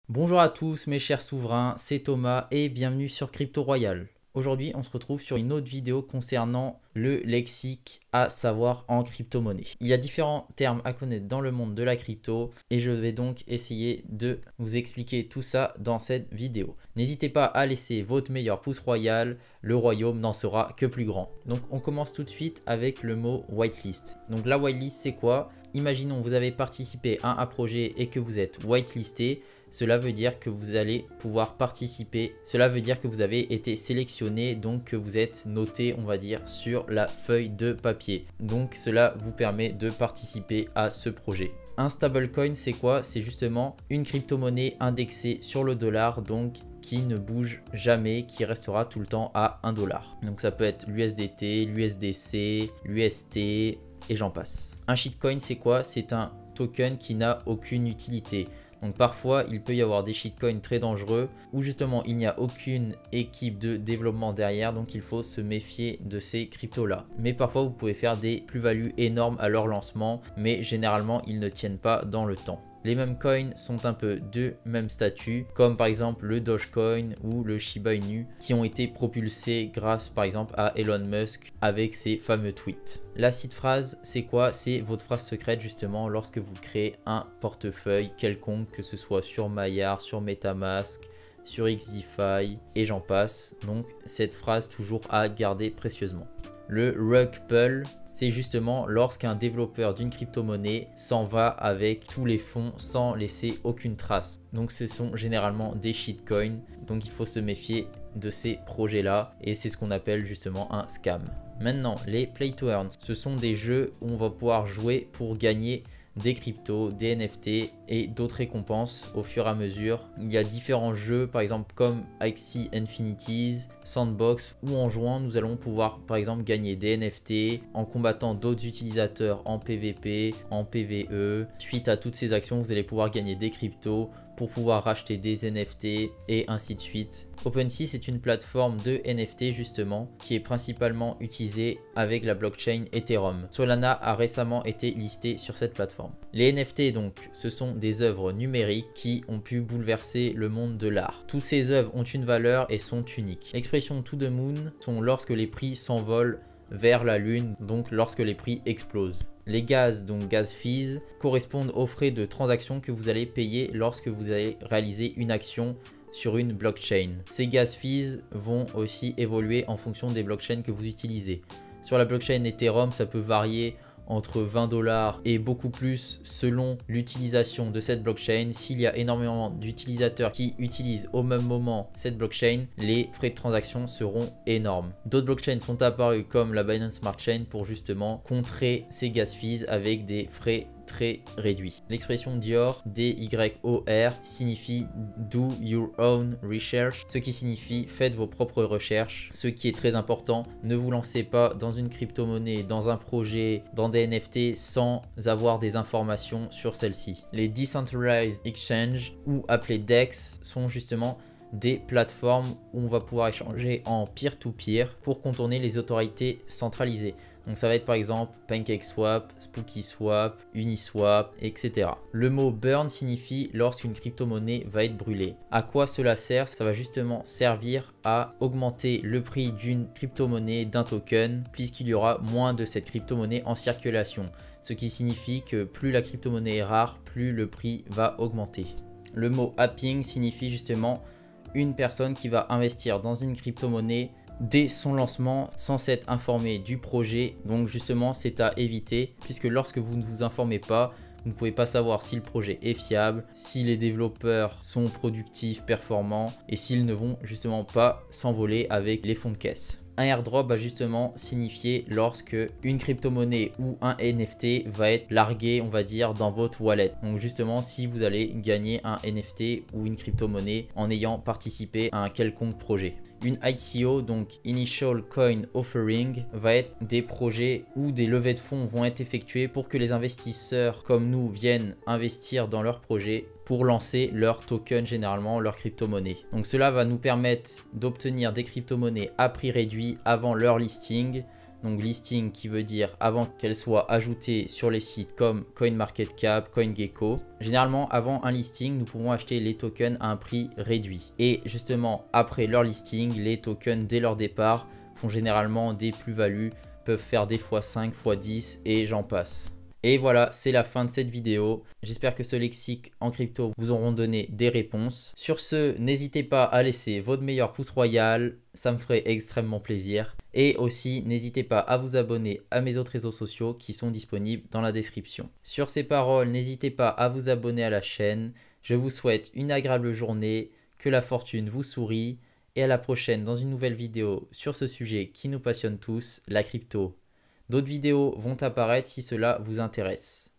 Bonjour à tous mes chers souverains, c'est Thomas et bienvenue sur Crypto Royal. Aujourd'hui, on se retrouve sur une autre vidéo concernant le lexique à savoir en crypto-monnaie. Il y a différents termes à connaître dans le monde de la crypto et je vais donc essayer de vous expliquer tout ça dans cette vidéo. N'hésitez pas à laisser votre meilleur pouce royal, le royaume n'en sera que plus grand. Donc on commence tout de suite avec le mot whitelist. Donc la whitelist c'est quoi? Imaginons vous avez participé à un projet et que vous êtes whitelisté. Cela veut dire que vous allez pouvoir participer, cela veut dire que vous avez été sélectionné, donc que vous êtes noté, on va dire, sur la feuille de papier. Donc cela vous permet de participer à ce projet. Un stablecoin, c'est quoi? C'est justement une crypto-monnaie indexée sur le dollar, donc qui ne bouge jamais, qui restera tout le temps à 1 dollar. Donc ça peut être l'USDT, l'USDC, l'UST et j'en passe. Un shitcoin, c'est quoi? C'est un token qui n'a aucune utilité. Donc parfois il peut y avoir des shitcoins très dangereux où justement il n'y a aucune équipe de développement derrière, donc il faut se méfier de ces cryptos là. Mais parfois vous pouvez faire des plus-values énormes à leur lancement, mais généralement ils ne tiennent pas dans le temps. Les mêmes coins sont un peu de même statut, comme par exemple le Dogecoin ou le Shiba Inu, qui ont été propulsés grâce par exemple à Elon Musk avec ses fameux tweets. La seed phrase, c'est quoi? C'est votre phrase secrète justement lorsque vous créez un portefeuille quelconque, que ce soit sur Maillard, sur MetaMask, sur Xify et j'en passe. Donc cette phrase toujours à garder précieusement. Le rug pull, c'est justement lorsqu'un développeur d'une crypto-monnaie s'en va avec tous les fonds sans laisser aucune trace. Donc ce sont généralement des shitcoins, donc il faut se méfier de ces projets-là et c'est ce qu'on appelle justement un scam. Maintenant, les play to earn, ce sont des jeux où on va pouvoir jouer pour gagner des cryptos, des NFT et d'autres récompenses au fur et à mesure. Il y a différents jeux par exemple comme Axie Infinities, Sandbox où en jouant nous allons pouvoir par exemple gagner des NFT en combattant d'autres utilisateurs en PVP, en PVE. Suite à toutes ces actions vous allez pouvoir gagner des cryptos pour pouvoir racheter des NFT et ainsi de suite. OpenSea c'est une plateforme de NFT justement qui est principalement utilisée avec la blockchain Ethereum. Solana a récemment été listé sur cette plateforme. Les NFT donc ce sont des œuvres numériques qui ont pu bouleverser le monde de l'art. Toutes ces œuvres ont une valeur et sont uniques. L'expression to the moon sont lorsque les prix s'envolent vers la lune, donc lorsque les prix explosent. Les gaz, donc gas fees, correspondent aux frais de transaction que vous allez payer lorsque vous allez réaliser une action sur une blockchain. Ces gas fees vont aussi évoluer en fonction des blockchains que vous utilisez. Sur la blockchain Ethereum, ça peut varier entre 20 $ et beaucoup plus selon l'utilisation de cette blockchain. S'il y a énormément d'utilisateurs qui utilisent au même moment cette blockchain, les frais de transaction seront énormes. D'autres blockchains sont apparues comme la Binance Smart Chain pour justement contrer ces gas fees avec des frais très réduit. L'expression Dior, D-Y-O-R, signifie Do Your Own Research, ce qui signifie faites vos propres recherches. Ce qui est très important, ne vous lancez pas dans une crypto-monnaie, dans un projet, dans des NFT sans avoir des informations sur celle-ci. Les Decentralized Exchange ou appelés DEX sont justement des plateformes où on va pouvoir échanger en peer-to-peer pour contourner les autorités centralisées. Donc ça va être par exemple PancakeSwap, SpookySwap, Uniswap, etc. Le mot burn signifie lorsqu'une crypto-monnaie va être brûlée. À quoi cela sert? Ça va justement servir à augmenter le prix d'une crypto-monnaie, d'un token, puisqu'il y aura moins de cette crypto-monnaie en circulation. Ce qui signifie que plus la crypto-monnaie est rare, plus le prix va augmenter. Le mot halving signifie justement une personne qui va investir dans une crypto-monnaie dès son lancement sans s'être informé du projet. Donc justement c'est à éviter puisque lorsque vous ne vous informez pas, vous ne pouvez pas savoir si le projet est fiable, si les développeurs sont productifs, performants et s'ils ne vont justement pas s'envoler avec les fonds de caisse. Un airdrop va justement signifier lorsque une crypto-monnaie ou un NFT va être largué, on va dire, dans votre wallet. Donc justement, si vous allez gagner un NFT ou une crypto-monnaie en ayant participé à un quelconque projet. Une ICO, donc Initial Coin Offering, va être des projets où des levées de fonds vont être effectuées pour que les investisseurs comme nous viennent investir dans leur projet pour lancer leur token, généralement leur crypto-monnaie. Donc cela va nous permettre d'obtenir des crypto-monnaies à prix réduit avant leur listing. Donc listing qui veut dire avant qu'elle soit ajoutée sur les sites comme CoinMarketCap, CoinGecko. Généralement, avant un listing, nous pouvons acheter les tokens à un prix réduit. Et justement, après leur listing, les tokens dès leur départ font généralement des plus-values, peuvent faire des x5, x10 et j'en passe. Et voilà, c'est la fin de cette vidéo. J'espère que ce lexique en crypto vous auront donné des réponses. Sur ce, n'hésitez pas à laisser votre meilleur pouce royal, ça me ferait extrêmement plaisir. Et aussi, n'hésitez pas à vous abonner à mes autres réseaux sociaux qui sont disponibles dans la description. Sur ces paroles, n'hésitez pas à vous abonner à la chaîne. Je vous souhaite une agréable journée, que la fortune vous sourie et à la prochaine dans une nouvelle vidéo sur ce sujet qui nous passionne tous, la crypto. D'autres vidéos vont apparaître si cela vous intéresse.